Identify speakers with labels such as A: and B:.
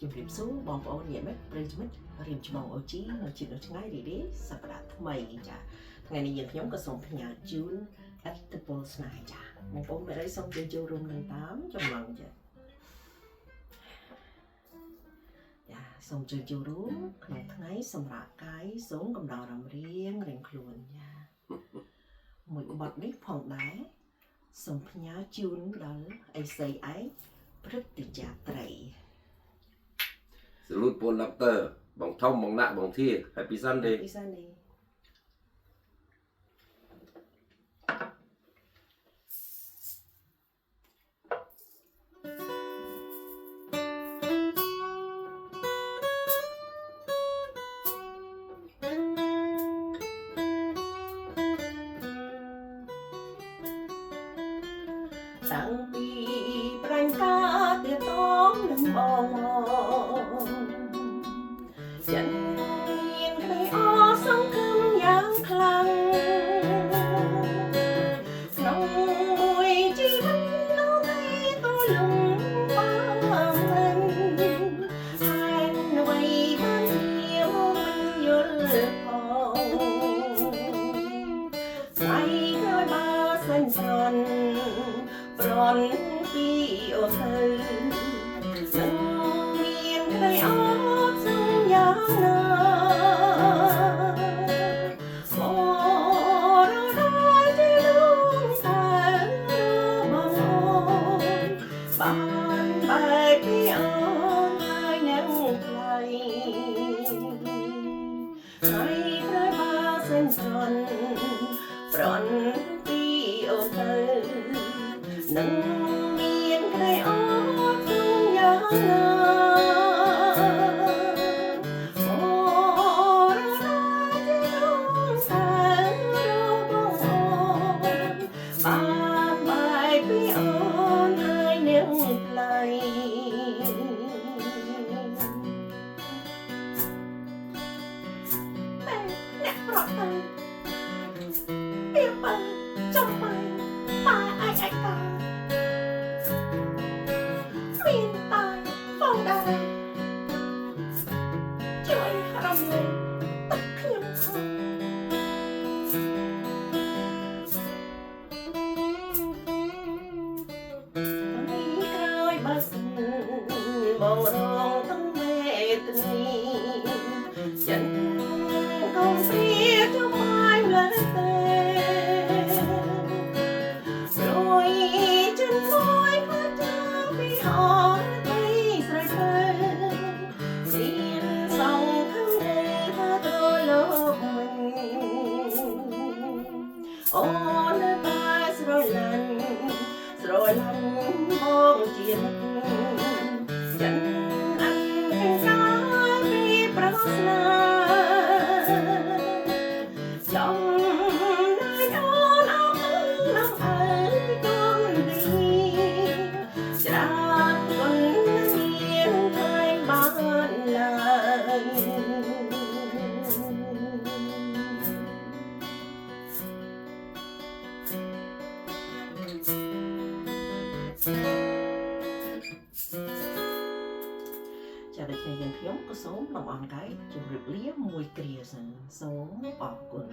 A: ជំរាបសួរបងប្អូនញាតិមិត្តប្រិយមិត្តរៀបចំអូជីនៅជាតិនៅថ្ងៃរីនេះសប្តាហ៍ថ្មីចាថ្ងៃនេះយើងខ្ញុំក៏សូមផ្ញើជូនអត្តពលស្នេហ៍ចាបងប្អូនមេរីសូមចូលរួមនឹងតាមចំណងចាសូមចូលរួមក្នុងថ្ងៃសម្រាប់កាយសូមកំដររំរៀងខ្លួនចាមួយបទនេះផងដែរសូមផ្ញើជូនដល់អេសីឯងព្រឹត្តិចាត្រី
B: Salute Paul Doctor បងធំបងណាក់បងធា Happy Sunday
A: Happy Sunday តាំងពីប្រាញ់ការទៀតតងនឹងបងចិនមានក្តីអសង្ឃឹមយ៉ាងខ្លាំងក្នុងមួយជីវិតនៅតែតលំបងមិនហើយអ្វីបានជាមិនយល់ផងស្អីក្រោយបើសិនស្រន់ប្រន់ពីអូនទៅនឹងមានក្តីអត់សង្យ៉ាងណារដល់ជាលួងតែបងបានបែកពីអូនហើយនឹងថ្លៃហើយក្រោយបើសិនស្រន់ប្រន់ពីអូនទៅនឹងមានក្តីអត់សង្យ៉ាងណាបានបែកពីអូនហើយនឹងថ្លៃតែអ្នកប្រត់ទៅពីបើចំបើតែអាចតាមានតែបងដែរជួយរំលែកទឹកខ្ញុំផងបើសិនបងរងទាំងមេត្នីចិនកុំព្រាចំអាយលើទេព្រួយចិនមួយមកចាំពីហត់ពីស្រ័យទៅសៀនសងខំទេថាទៅលោកមិនអូនតែស្រឡាញ់បងជានិច្ចចិនអញកាយពីប្រស្នាចង់ឲ្យអូនអមនឹងអើយគំទីច្រាប់គុណមានថ្ងៃបានឡើងចាដូចគ្នាយើងខ្ញុំក៏សូមលំអរកាយជម្រាបលាមួយគ្រាសិនសូមអរគុណ